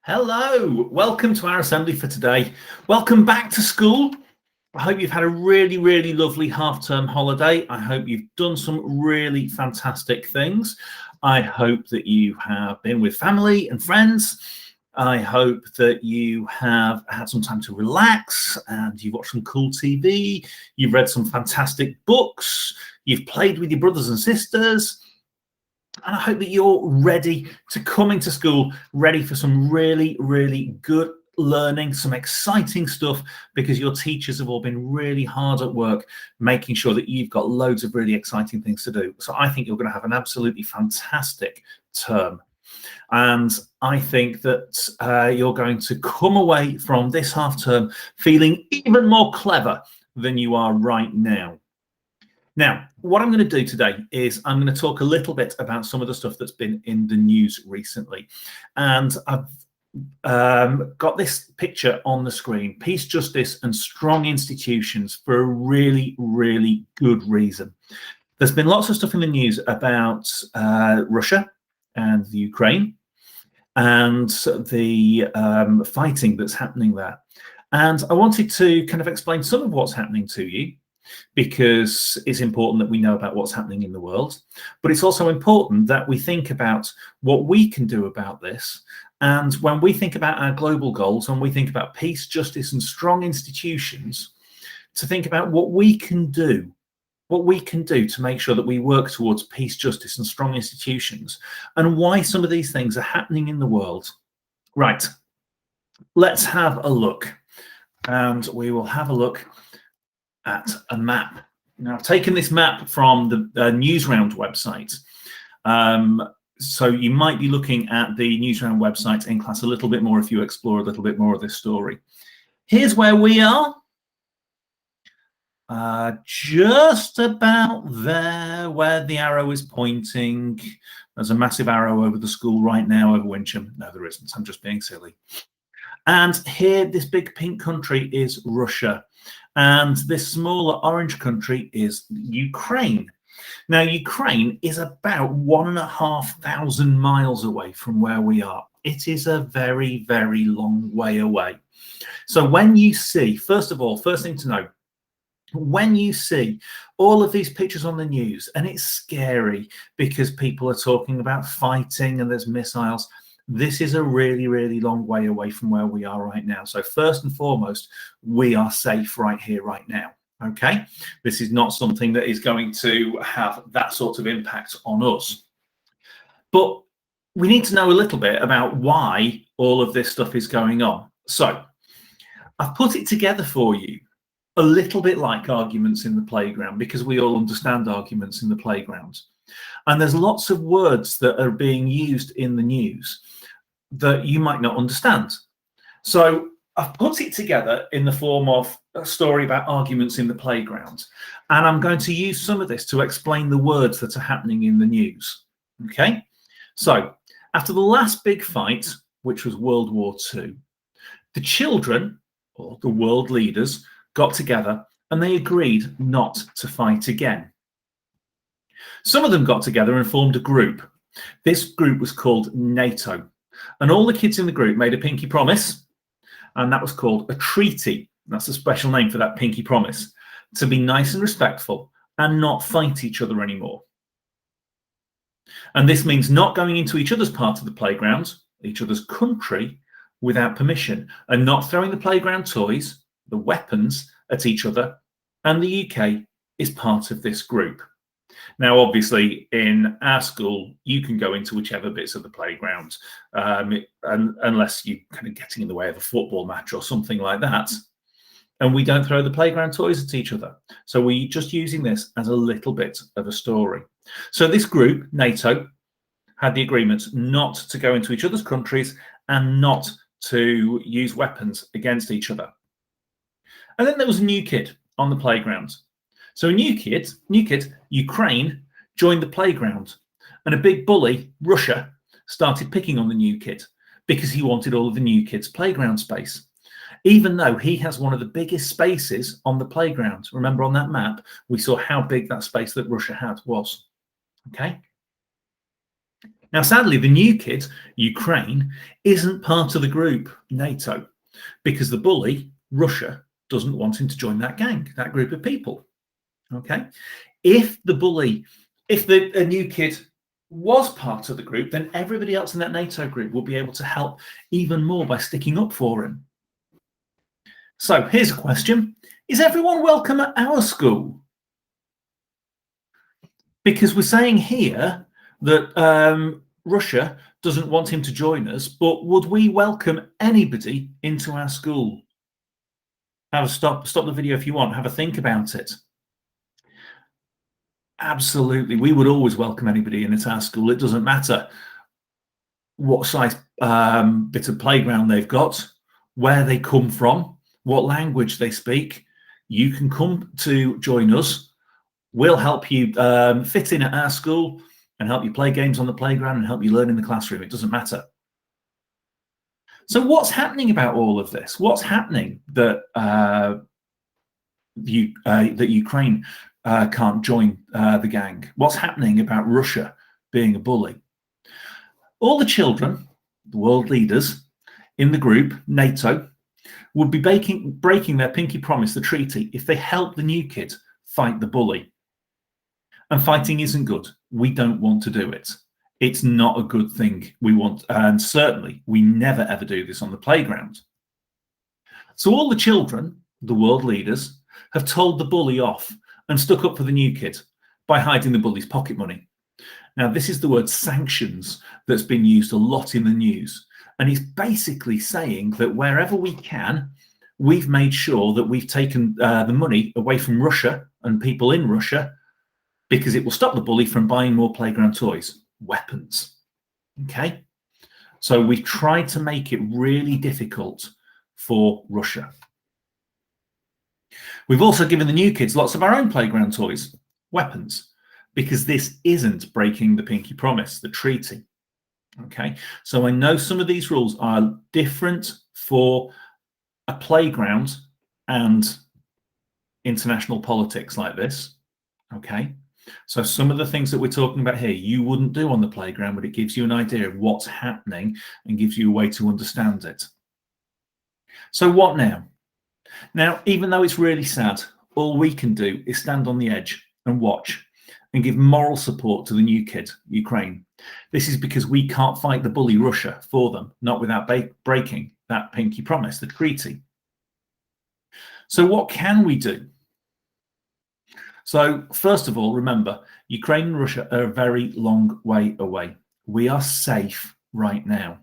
Hello, welcome to our assembly for today. Welcome back to school. I hope you've had a really lovely half-term holiday. I hope you've done some really fantastic things. I hope that you have been with family and friends. I hope that you have had some time to relax and you've watched some cool TV. You've read some fantastic books. You've played with your brothers and sisters. And I hope that you're ready to come into school, ready for some really good learning, some exciting stuff, because your teachers have all been really hard at work making sure that you've got loads of really exciting things to do. So I think you're going to have an absolutely fantastic term. And I think that you're going to come away from this half term feeling even more clever than you are right now. Now, what I'm going to do today is I'm going to talk a little bit about some of the stuff that's been in the news recently. And I've got this picture on the screen: peace, justice, and strong institutions, for a really good reason. There's been lots of stuff in the news about Russia and the Ukraine and the fighting that's happening there. And I wanted to kind of explain some of what's happening to you, because it's important that we know about what's happening in the world, but it's also important that we think about what we can do about this. And when we think about our global goals, when we think about peace, justice, and strong institutions, to think about what we can do to make sure that we work towards peace, justice, and strong institutions, and why some of these things are happening in the world. Right, let's have a look. And we will have a look at a map. Now, I've taken this map from the Newsround website. So you might be looking at the Newsround website in class a little bit more if you explore a little bit more of this story. Here's where we are. Just about there where the arrow is pointing. There's a massive arrow over the school right now, over Wincham. No, there isn't. I'm just being silly. And here, this big pink country is Russia. And this smaller orange country is Ukraine. Now, Ukraine is about 1,500 miles away from where we are. It is a very long way away. So when you see, first of all, first thing to know, when you see all of these pictures on the news, and it's scary because people are talking about fighting and there's missiles, this is a really long way away from where we are right now. So first and foremost, we are safe right here, right now. Okay, this is not something that is going to have that sort of impact on us. But we need to know a little bit about why all of this stuff is going on. So I've put it together for you a little bit like arguments in the playground, because we all understand arguments in the playground. And there's lots of words that are being used in the news that you might not understand. So I've put it together in the form of a story about arguments in the playground. And I'm going to use some of this to explain the words that are happening in the news. Okay? So after the last big fight, which was World War II, the children, or the world leaders, got together and they agreed not to fight again. Some of them got together and formed a group. This group was called NATO. And all the kids in the group made a pinky promise, and that was called a treaty. That's a special name for that pinky promise: to be nice and respectful and not fight each other anymore. And this means not going into each other's part of the playground, each other's country, without permission, and not throwing the playground toys, the weapons, at each other. And the UK is part of this group. Now, obviously, in our school, you can go into whichever bits of the playground, unless you're kind of getting in the way of a football match or something like that. And we don't throw the playground toys at each other. So we're just using this as a little bit of a story. So this group, NATO, had the agreement not to go into each other's countries and not to use weapons against each other. And then there was a new kid on the playground. So a new kid, Ukraine, joined the playground, and a big bully, Russia, started picking on the new kid because he wanted all of the new kid's playground space, even though he has one of the biggest spaces on the playground. Remember, on that map, we saw how big that space that Russia had was. Okay. Now, sadly, the new kid, Ukraine, isn't part of the group NATO because the bully, Russia, doesn't want him to join that gang, that group of people. Okay. If the new kid was part of the group, then everybody else in that NATO group will be able to help even more by sticking up for him. So here's a question. Is everyone welcome at our school? Because we're saying here that Russia doesn't want him to join us, but would we welcome anybody into our school? Have a stop the video if you want. Have a think about it. Absolutely. We would always welcome anybody in at our school. It doesn't matter what size bit of playground they've got, where they come from, what language they speak. You can come to join us. We'll help you fit in at our school and help you play games on the playground and help you learn in the classroom. It doesn't matter. So what's happening about all of this? What's happening that that Ukraine can't join the gang? What's happening about Russia being a bully? All the children, the world leaders in the group, NATO, would be breaking their pinky promise, the treaty, if they help the new kid fight the bully. And fighting isn't good. We don't want to do it. It's not a good thing. We want, and certainly we never ever do this on the playground. So all the children, the world leaders, have told the bully off and stuck up for the new kid by hiding the bully's pocket money. Now, this is the word sanctions that's been used a lot in the news. And it's basically saying that wherever we can, we've made sure that we've taken the money away from Russia and people in Russia because it will stop the bully from buying more playground toys, weapons. Okay? So we've tried to make it really difficult for Russia. We've also given the new kids lots of our own playground toys, weapons, because this isn't breaking the pinky promise, the treaty. Okay, so I know some of these rules are different for a playground and international politics like this. Okay, so some of the things that we're talking about here you wouldn't do on the playground, but it gives you an idea of what's happening and gives you a way to understand it. So what now? Now, even though it's really sad, all we can do is stand on the edge and watch and give moral support to the new kid, Ukraine. This is because we can't fight the bully Russia for them, not without breaking that pinky promise, the treaty. So what can we do? So first of all, remember, Ukraine and Russia are a very long way away. We are safe right now.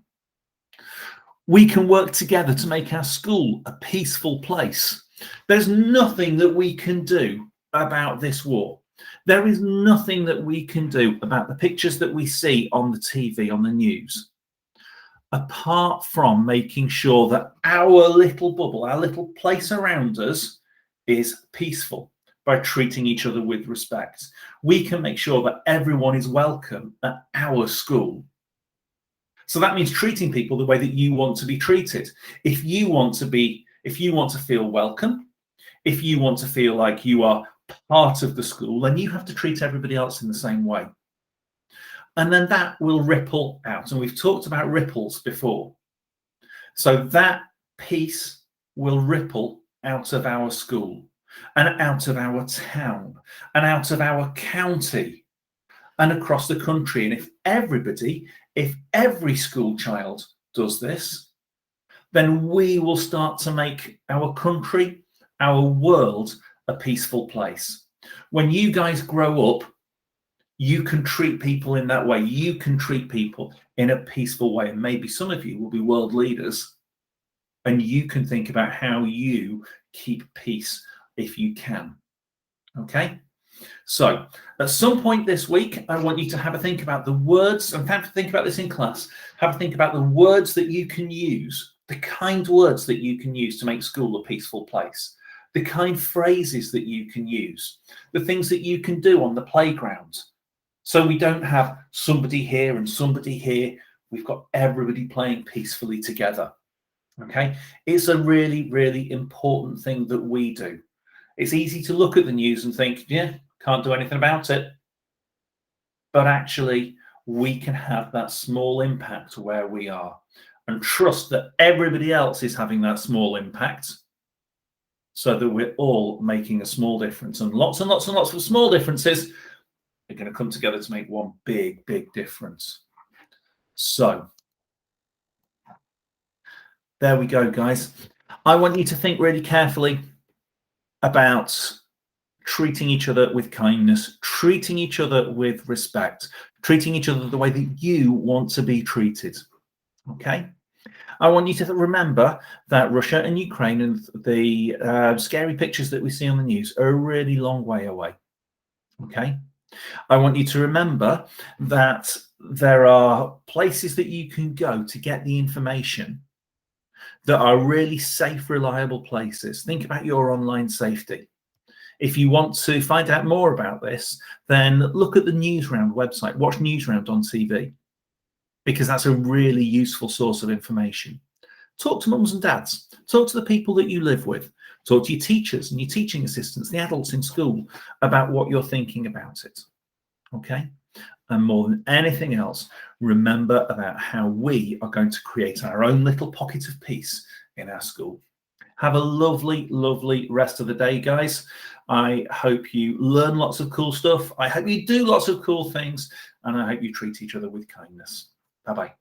We can work together to make our school a peaceful place. There's nothing that we can do about this war. There is nothing that we can do about the pictures that we see on the TV, on the news, apart from making sure that our little bubble, our little place around us is peaceful by treating each other with respect. We can make sure that everyone is welcome at our school. So that means treating people the way that you want to be treated. If you want to feel welcome, if you want to feel like you are part of the school, then you have to treat everybody else in the same way. And then that will ripple out. And we've talked about ripples before. So that peace will ripple out of our school and out of our town and out of our county and across the country. And if every school child does this, then we will start to make our country, our world, a peaceful place. When you guys grow up, you can treat people in that way. You can treat people in a peaceful way. And maybe some of you will be world leaders and you can think about how you keep peace if you can. Okay? So at some point this week, I want you to have a think about the words, and have to think about this in class, have a think about the words that you can use, the kind words that you can use to make school a peaceful place, the kind phrases that you can use, the things that you can do on the playground. So we don't have somebody here and somebody here. We've got everybody playing peacefully together. Okay? It's a really, really important thing that we do. It's easy to look at the news and think, yeah, can't do anything about it. But actually, we can have that small impact where we are and trust that everybody else is having that small impact, so that we're all making a small difference. And lots of small differences are going to come together to make one big, big difference. So there we go, guys. I want you to think really carefully about treating each other with kindness, treating each other with respect, treating each other the way that you want to be treated. Okay? I want you to remember that Russia and Ukraine and the scary pictures that we see on the news are a really long way away. Okay? I want you to remember that there are places that you can go to get the information that are really safe, reliable places. Think about your online safety. If you want to find out more about this, then look at the Newsround website, watch Newsround on TV, because that's a really useful source of information. Talk to mums and dads, talk to the people that you live with, talk to your teachers and your teaching assistants, the adults in school, about what you're thinking about it. Okay? And more than anything else, remember about how we are going to create our own little pocket of peace in our school. Have a lovely, lovely rest of the day, guys. I hope you learn lots of cool stuff. I hope you do lots of cool things, and I hope you treat each other with kindness. Bye-bye.